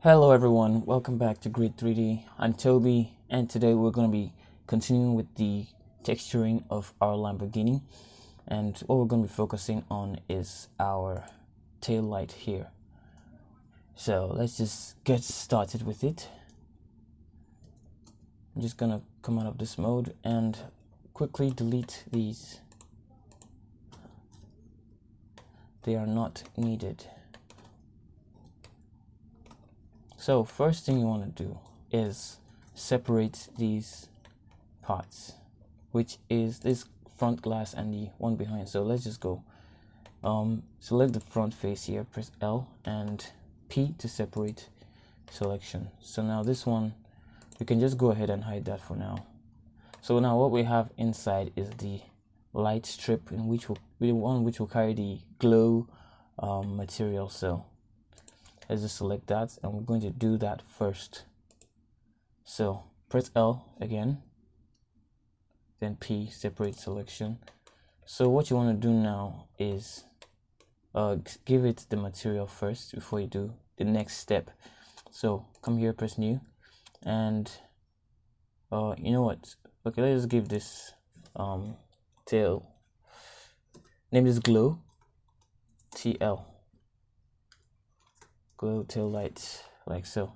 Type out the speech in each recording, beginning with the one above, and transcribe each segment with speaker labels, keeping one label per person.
Speaker 1: Hello everyone, welcome back to Grid 3D. I'm Toby and today we're going to be continuing with the texturing of our Lamborghini, and what we're going to be focusing on is our tail light here. So let's just get started with it. I'm just going to come out of this mode and quickly delete these. They are not needed. So first thing you want to do is separate these parts, which is this front glass and the one behind. So let's just go. Select the front face here, press L and P to separate selection. So now this one, we can just go ahead and hide that for now. So now what we have inside is the light strip, in which will carry the glow material. So let's just select that, and we're going to do that first. So press L again, then P, separate selection. So what you want to do now is give it the material first before you do the next step. So come here, press new, and you know what, okay, let's just give this tail, name this glow TL, glow tail light, like so.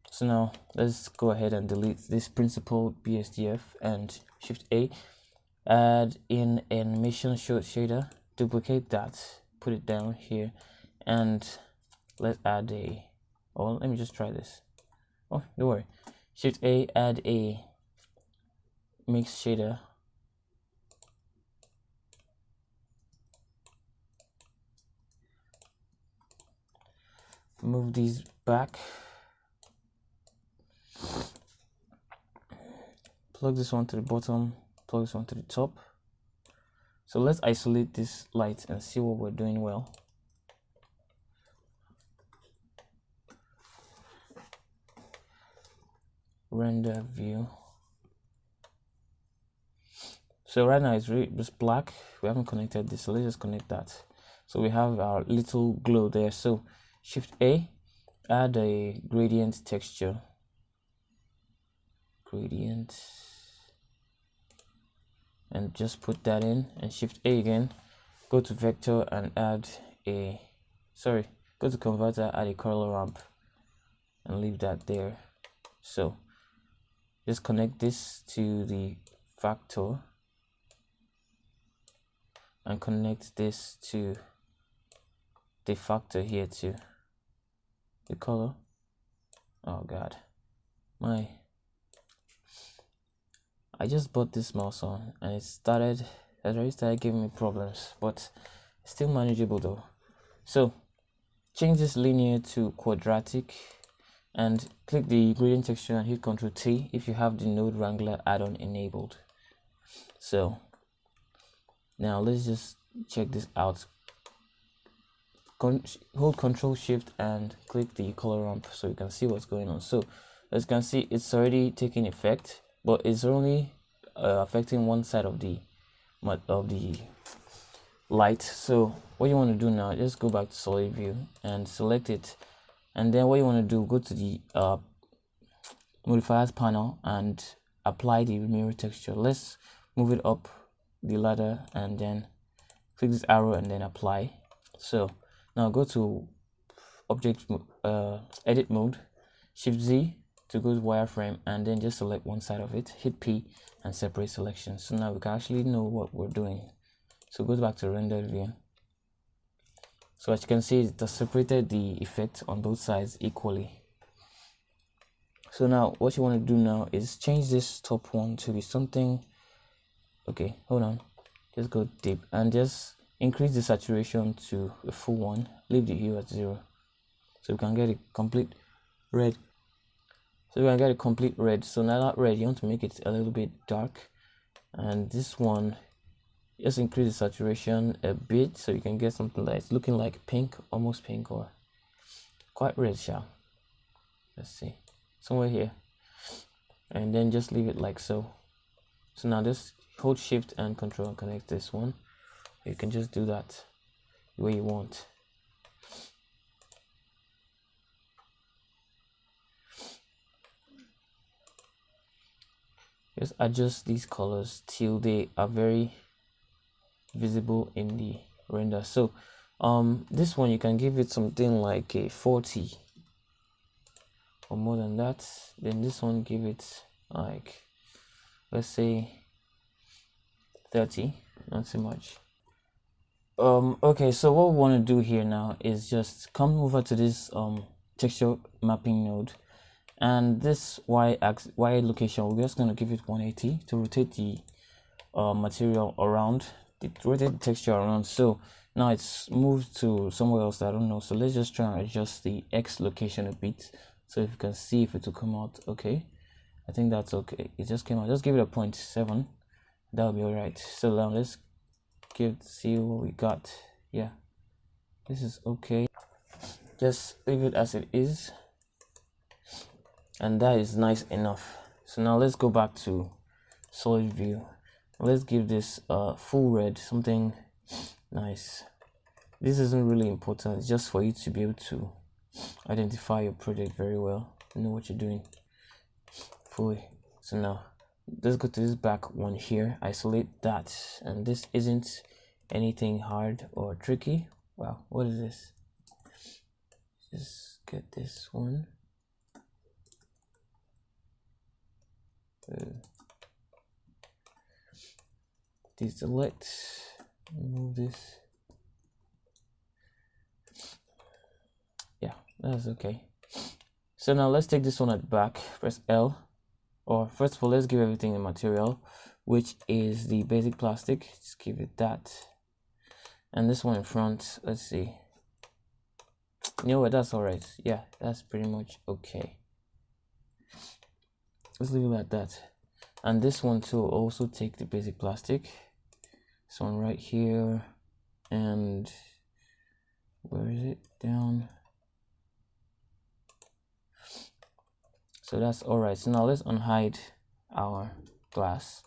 Speaker 1: So now let's go ahead and delete this principled BSDF and Shift A, add in animation shader, duplicate that, put it down here, and let's add a, oh, let me just try this. Oh, don't worry. Shift A, add a mix shader, move these back, plug this one to the bottom, plug this one to the top. So let's isolate this light and see what we're doing well. Render view. So right now it's really just black. We haven't connected this, so let's just connect that. So we have our little glow there. So Shift A, add a gradient texture. Gradient. And just put that in, and Shift A again, go to vector and add a, go to converter, add a color ramp and leave that there. So just connect this to the factor and connect this to the factor here too. The color, oh god, I just bought this mouse on and it already started giving me problems, but it's still manageable though. So change this linear to quadratic and click the gradient texture and hit Ctrl T if you have the Node Wrangler add-on enabled. So now let's just check this out. Hold Ctrl Shift and click the color ramp so you can see what's going on. So as you can see, it's already taking effect, but it's only affecting one side of the light. So what you want to do now, just go back to solid view and select it, and then what you want to do, go to the modifiers panel and apply the mirror texture. Let's move it up the ladder and then click this arrow and then apply. So now go to object edit mode, Shift Z to go to wireframe, and then just select one side of it, hit P and separate selection. So now we can actually know what we're doing. So go back to render view. So as you can see, it has separated the effect on both sides equally. So now what you want to do now is change this top one to be something, okay, hold on, just go deep and just increase the saturation to a full one, leave the hue at 0 so we can get a complete red. So we're gonna get a complete red. So now that red, you want to make it a little bit dark, and this one, just increase the saturation a bit so you can get something that's looking like pink, almost pink, or quite red, shall. Let's see, somewhere here, and then just leave it like so. So now just hold Shift and Control and connect this one. You can just do that the way you want. Just adjust these colors till they are very visible in the render. So this one you can give it something like a 40 or more than that. Then this one, give it like, let's say 30, not too much. Okay, so what we want to do here now is just come over to this texture mapping node, and this y location, we're just going to give it 180 to rotate the material around, rotate the texture around. So now it's moved to somewhere else, I don't know. So let's just try and adjust the x location a bit, so if you can see if it will come out. Okay, I think that's okay. It just came out. Just give it a 0.7, that'll be all right. So now let's see what we got. Yeah, this is okay. Just leave it as it is, and that is nice enough. So now let's go back to solid view. Let's give this full red, something nice. This isn't really important, it's just for you to be able to identify your project very well, know what you're doing fully. So now let's go to this back one here, isolate that, and this isn't anything hard or tricky. Wow, what is this? Just get this one. Deselect, remove this. Yeah, that's okay. So now let's take this one at the back, press L, or first of all let's give everything a material, which is the basic plastic. Just give it that, and this one in front, let's see, you know what, that's all right. Yeah, that's pretty much okay. Let's leave it like that. And this one too, also take the basic plastic, this one right here, and where is it, down. So that's all right. So now let's unhide our glass,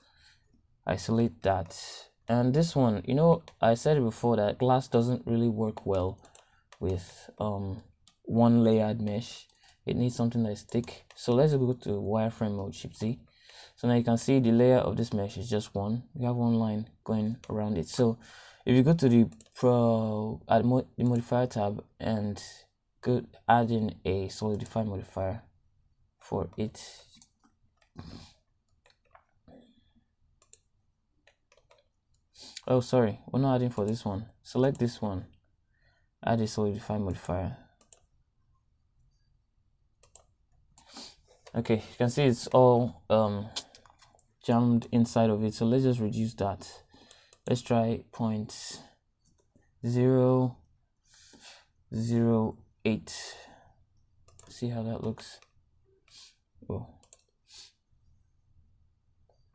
Speaker 1: isolate that. And this one, you know, I said it before that glass doesn't really work well with one layered mesh. It needs something that's thick. So let's go to wireframe mode, Shift Z. So now you can see the layer of this mesh is just one. We have one line going around it. So if you go to the the modifier tab and go add in a solidify modifier for it. Oh, sorry, we're not adding for this one. Select this one, add a solidify modifier. Okay, you can see it's all jammed inside of it. So let's just reduce that. Let's try 0.008. See how that looks. Oh,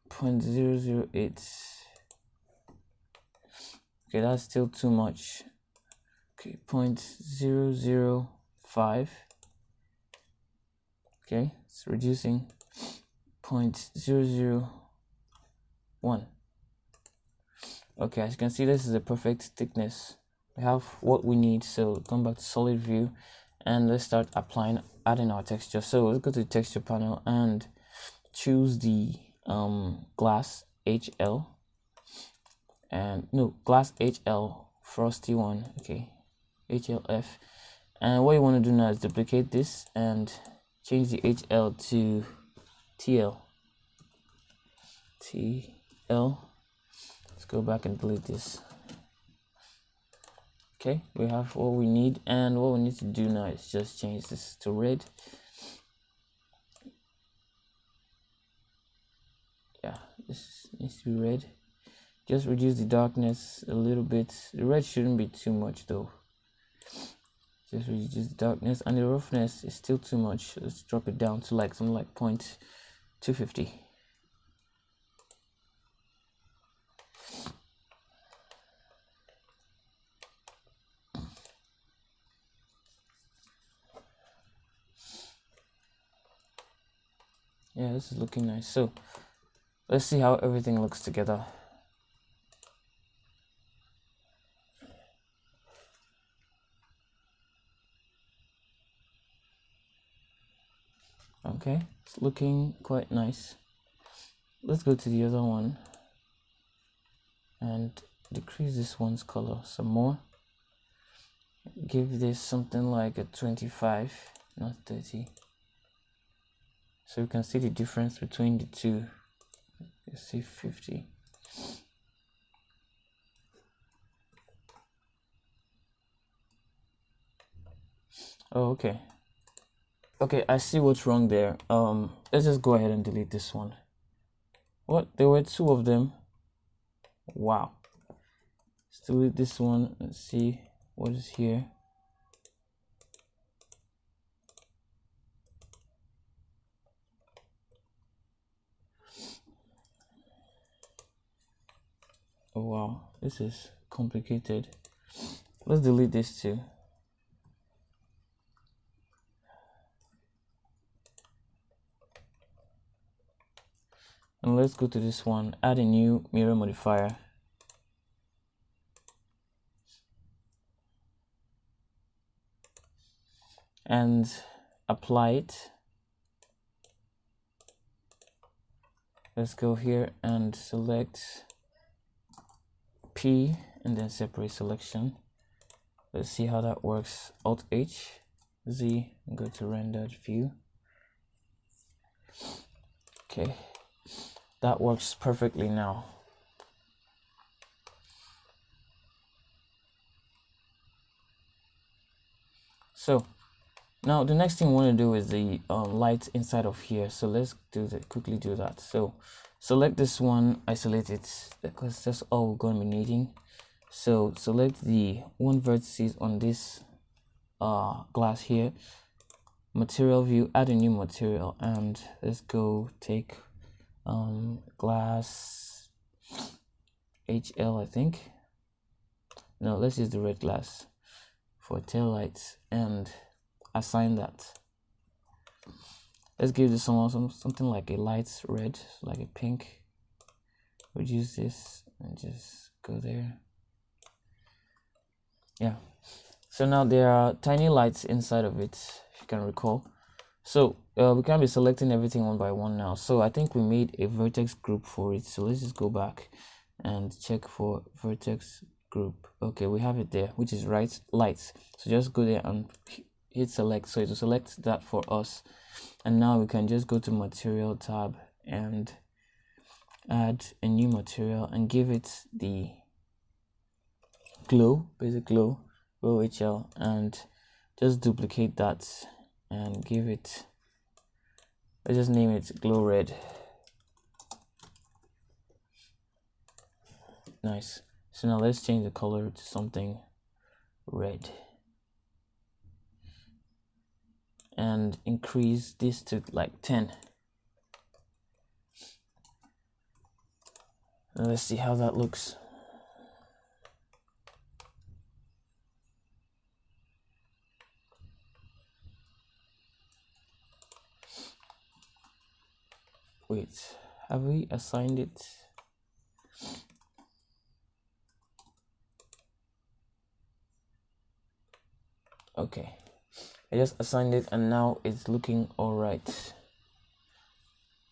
Speaker 1: 0.008. Okay, that's still too much. Okay, 0.005. Okay, it's reducing. 0.001. Okay, as you can see, this is a perfect thickness. We have what we need. So come back to solid view and let's start adding our texture. So let's go to the texture panel and choose the glass HL, and no, glass HL frosty one. Okay, HLF. And what you want to do now is duplicate this and change the HL to TL. Let's go back and delete this. Okay, we have what we need, and what we need to do now is just change this to red. Yeah, this needs to be red. Just reduce the darkness a little bit. The red shouldn't be too much though. Just reduce the darkness, and the roughness is still too much. Let's drop it down to like something like 0.250. Yeah, this is looking nice. So let's see how everything looks together. Okay, it's looking quite nice. let's go to the other one and decrease this one's color some more. Give this something like a 25, not 30, so you can see the difference between the two. Let's see, 50. Oh, okay. Okay, I see what's wrong there. Let's just go ahead and delete this one. What? There were two of them. Wow. Let's delete this one and see what is here. Oh wow, this is complicated. Let's delete this too. And let's go to this one, add a new mirror modifier. And apply it. Let's go here and select P and then separate selection. Let's see how that works. Alt H, Z, and go to rendered view. Okay, that works perfectly now. So now the next thing we want to do is the light inside of here. So let's quickly do that. So select this one, isolate it because that's all we're going to be needing. So select the one vertices on this glass here, material view, add a new material, and let's go take glass HL, I think. No, let's use the red glass for tail lights and assign that. Let's give this something like a light red, like a pink. Reduce this and just go there. Yeah, so now there are tiny lights inside of it, if you can recall. So we can't be selecting everything one by one now. So I think we made a vertex group for it. So let's just go back and check for vertex group. Okay, we have it there, which is right lights. So just go there and hit select. So it will select that for us. And now we can just go to material tab and add a new material and give it the glow, basic glow, OHL, and just duplicate that and give it, let's just name it glow red. Nice. So now let's change the color to something red and increase this to like 10. And let's see how that looks. Wait, have we assigned it? Okay, I just assigned it and now it's looking all right.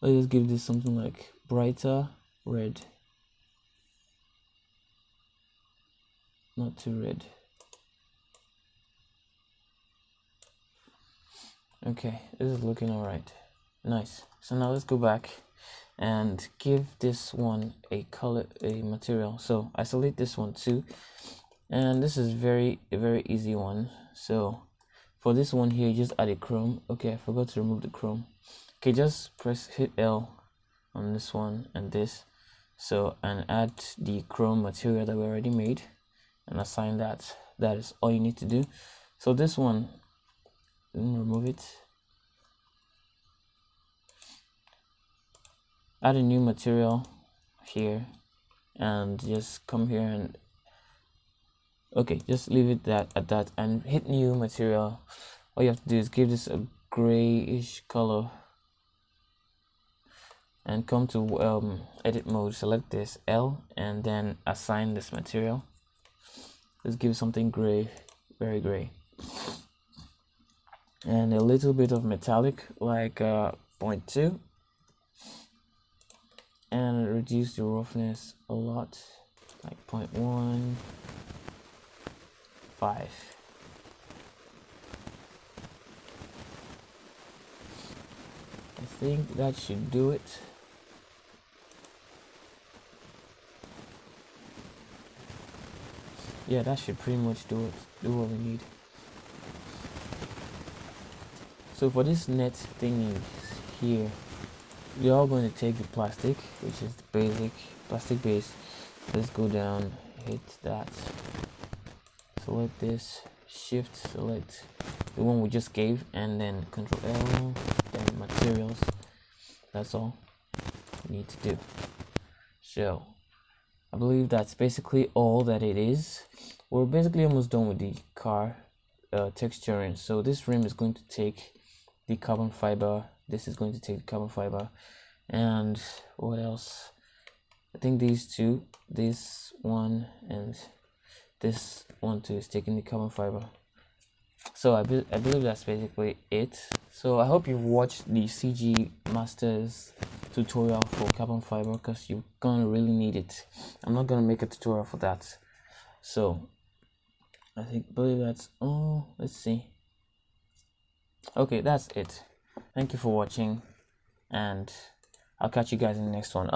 Speaker 1: Let's just give this something like brighter red, not too red. Okay, this is looking all right. Nice. So now let's go back and give this one a color, a material. So isolate this one too, and this is a very easy one. So for this one here, just add a chrome. Okay, I forgot to remove the chrome. Okay, just hit L on this one and this, so and add the chrome material that we already made and assign that. That is all you need to do. So this one, remove it, add a new material here and just come here and okay, just leave it at that and hit new material. All you have to do is give this a grayish color and come to edit mode, select this L and then assign this material. Let's give something gray, very gray, and a little bit of metallic like 0.2, and reduce the roughness a lot, like 0.15. I think that should do it. Yeah, that should pretty much do it. Do what we need. So for this net thingy here, we are going to take the plastic, which is the basic plastic base. Let's go down, hit that, select this, shift, select the one we just gave, and then Control L, then materials. That's all we need to do. So I believe that's basically all that it is. We're basically almost done with the car texturing. So this rim is going to take the carbon fiber, this is going to take the carbon fiber, and what else? I think these two, this one and this one too, is taking the carbon fiber. So I believe that's basically it. So I hope you've watched the CG Masters tutorial for carbon fiber, because you're gonna really need it. I'm not gonna make a tutorial for that. So I believe that's all. Let's see. Okay, that's it. Thank you for watching, and I'll catch you guys in the next one.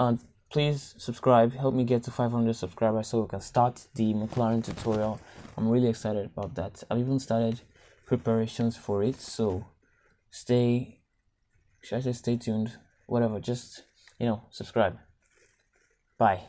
Speaker 1: Please subscribe, help me get to 500 subscribers so we can start the McLaren tutorial. I'm really excited about that. I've even started preparations for it, so stay tuned, whatever, just subscribe. Bye.